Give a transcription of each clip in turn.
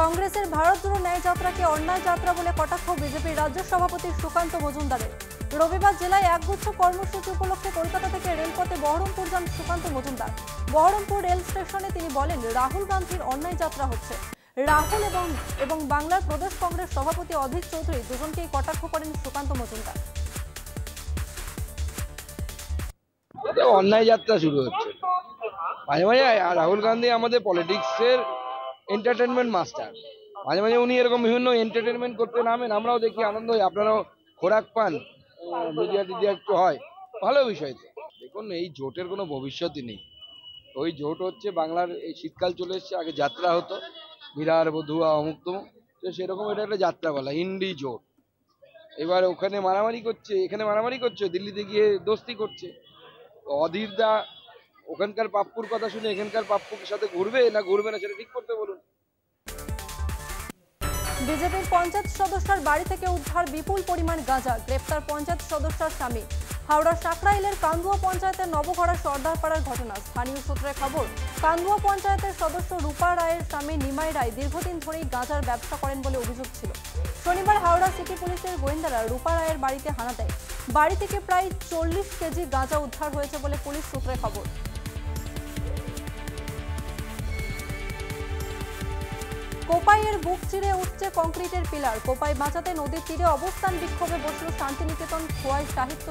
কংগ্রেসের ভারত জোড়ো ন্যায় যাত্রাকে অন্যায় যাত্রা বলে কটাক্ষ বিজেপির রাজ্য সভাপতি সুকান্ত মজুমদারের। রবিবার জেলায় একগুচ্ছ কর্মসূচি উপলক্ষে কলকাতা থেকে রেলপথে বহরমপুর যান সুকান্ত মজুমদার। বহরমপুর রেল স্টেশনে তিনি বলেন, রাহুল গান্ধীর অন্যায় যাত্রা হচ্ছে। রাহুল এবং বাংলার প্রদেশ কংগ্রেস সভাপতি অধীর চৌধুরী দুজনকেই কটাক্ষ করেন সুকান্ত মজুমদার। অন্যায় যাত্রা শুরু হচ্ছে মাঝে মাঝে। রাহুল গান্ধী আমাদের পলিটিক্সের এন্টারটেনমেন্ট মাস্টার। মাঝে মাঝে উনি এরকম বিভিন্ন এন্টারটেনমেন্ট করতে নামেন, আমরাও দেখি, আনন্দ হয়, আপনারাও খোরাক পান, মিডিয়া টিডিয়া একটু হয়, ভালো বিষয়। তো দেখুন, এই জোটের কোনো ভবিষ্যৎই নেই। ওই জোট হচ্ছে বাংলার, এই শীতকাল চলে এসছে, আগে যাত্রা হতো বিরার বধুয়া অমুক তমুক, তো সেরকম এটা একটা যাত্রা বলা ইন্ডি জোট। এবার ওখানে মারামারি করছে, এখানে মারামারি করছে, দিল্লিতে গিয়ে দোস্তি করছে। অধীর দা ওখানকার পাপ্পুর কথা শুনে এখানকার পাপ্পুর সাথে ঘুরবে না ঘুরবে না সেটা ঠিক করতে বলুন। বিজেপির পঞ্চায়েত সদস্যের বাড়ি থেকে উদ্ধার বিপুল পরিমাণ গাঁজা, গ্রেপ্তার পঞ্চায়েত সদস্যের স্বামী। হাওড়া সাকরাইলের কান্দুয়া পঞ্চায়েতের নবঘড়া সর্দারপাড়ার ঘটনা। স্থানীয় সূত্রে খবর, কান্দুয়া পঞ্চায়েতের সদস্য রূপা রায়ের স্বামী নিমাই রায় দীর্ঘদিন ধরেই গাঁজার ব্যবসা করেন বলে অভিযোগ ছিল। শনিবার হাওড়া সিটি পুলিশের গোয়েন্দারা রূপা রায়ের বাড়িতে হানা দেয়। বাড়ি থেকে প্রায় 40 কেজি গাঁজা উদ্ধার হয়েছে বলে পুলিশ সূত্রে খবর। কোপাইয়ের বুক চিরে উঠছে কংক্রিটের পিলার। কোপাই বাঁচাতে নদীর তীরে অবস্থান বিক্ষোভে বসল শান্তিনিকেতন খোয়াই সাহিত্য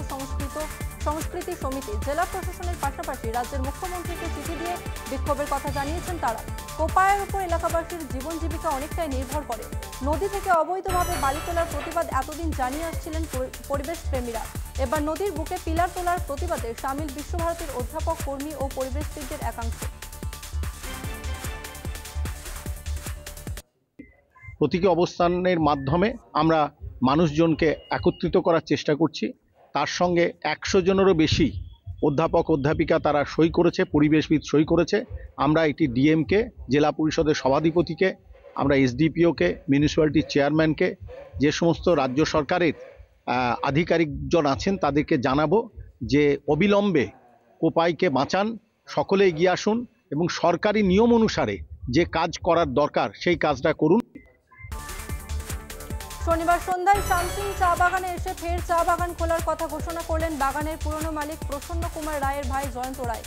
সংস্কৃতি সমিতি। জেলা প্রশাসনের পাশাপাশি রাজ্যের মুখ্যমন্ত্রীকে চিঠি দিয়ে বিক্ষোভের কথা জানিয়েছেন তারা। কোপাইয়ের উপর এলাকাবাসীর জীবন জীবিকা অনেকটাই নির্ভর করে। নদী থেকে অবৈধভাবে বালি তোলার প্রতিবাদ এতদিন জানিয়ে আসছিলেন পরিবেশ প্রেমীরা। এবার নদীর বুকে পিলার তোলার প্রতিবাদে সামিল বিশ্বভারতীর অধ্যাপক, কর্মী ও পরিবেশবিদদের একাংশ। প্রতীকী অবস্থানের মাধ্যমে আমরা মানুষজনকে একত্রিত করার চেষ্টা করছি। তার সঙ্গে 100 জনেরও বেশি অধ্যাপক অধ্যাপিকা তারা সই করেছে, পরিবেশবিদ সই করেছে। আমরা এটি ডিএমকে, জেলা পরিষদের সভাধিপতিকে, আমরা এসডিপিওকে, মিউনিসিপ্যালিটির চেয়ারম্যানকে, যে সমস্ত রাজ্য সরকারের আধিকারিকজন আছেন তাদেরকে জানাবো যে অবিলম্বে কোপাইকে বাঁচান, সকলে এগিয়ে আসুন এবং সরকারি নিয়ম অনুসারে যে কাজ করার দরকার সেই কাজটা করুন। শনিবার সন্ধ্যায় শামসিং চা বাগানে এসে ফের চা বাগান খোলার কথা ঘোষণা করলেন বাগানের পুরনো মালিক প্রসন্ন কুমার রায়ের ভাই জয়ন্ত রায়।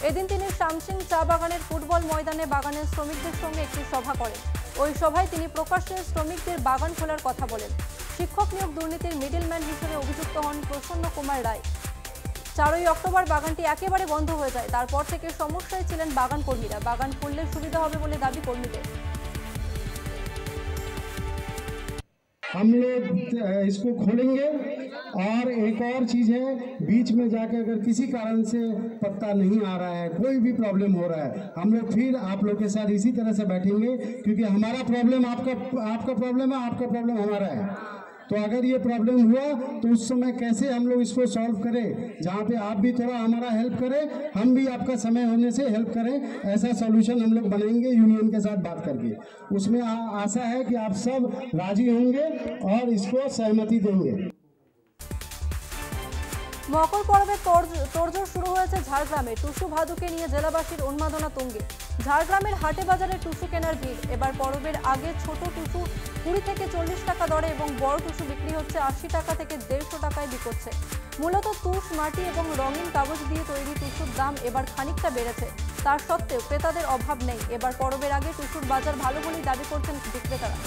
এদিন তিনি শামসিং চা বাগানের ফুটবল ময়দানে বাগানের শ্রমিকদের সঙ্গে একটি সভা করেন। ওই সভায় তিনি প্রকাশ্যে শ্রমিকদের বাগান খোলার কথা বলেন। শিক্ষক নিয়োগ দুর্নীতির মিডলম্যান হিসেবে অভিযুক্ত হন প্রসন্ন কুমার রায়। 4ই অক্টোবর বাগানটি একেবারে বন্ধ হয়ে যায়। তারপর থেকে সমস্যায় ছিলেন বাগান কর্মীরা। বাগান খুললে সুবিধা হবে বলে দাবি কর্মীদের। हम लोग इसको खोलेंगे। और एक और चीज़ है, बीच में जाके अगर किसी कारण से पत्ता नहीं आ रहा है, कोई भी प्रॉब्लम हो रहा है, हम लोग फिर आप लोग के साथ इसी तरह से बैठेंगे, क्योंकि हमारा प्रॉब्लम आपका प्रॉब्लम है, आपका प्रॉब्लम हमारा है। तो अगर ये प्रॉब्लम हुआ तो उस समय कैसे हम लोग इसको सॉल्व करें, जहाँ पे आप भी थोड़ा हमारा हेल्प करें, हम भी आपका समय होने से हेल्प करें, ऐसा सॉल्यूशन हम लोग बनाएंगे यूनियन के साथ बात करके। उसमें आशा है कि आप सब राजी होंगे और इसको सहमति देंगे। মকর পরবের তোড়জোড় শুরু হয়েছে ঝাড়গ্রামে। টুসু ভাদুকে নিয়ে জেলাবাসীর উন্মাদনা তুঙ্গে। ঝাড়গ্রামের হাটে বাজারে টুসু কেনার ভিড়। এবার পরবের আগে ছোট টুসু 20 থেকে 40 টাকা দরে এবং বড় টুসু বিক্রি হচ্ছে 80 টাকা থেকে 150 টাকায় বিকোচ্ছে। মূলত তুষ, মাটি এবং রঙিন কাগজ দিয়ে তৈরি টুসুর দাম এবার খানিকটা বেড়েছে। তার সত্ত্বেও ক্রেতাদের অভাব নেই। এবার পরবের আগে টুসুর বাজার ভালো বলেই দাবি করছেন বিক্রেতারা।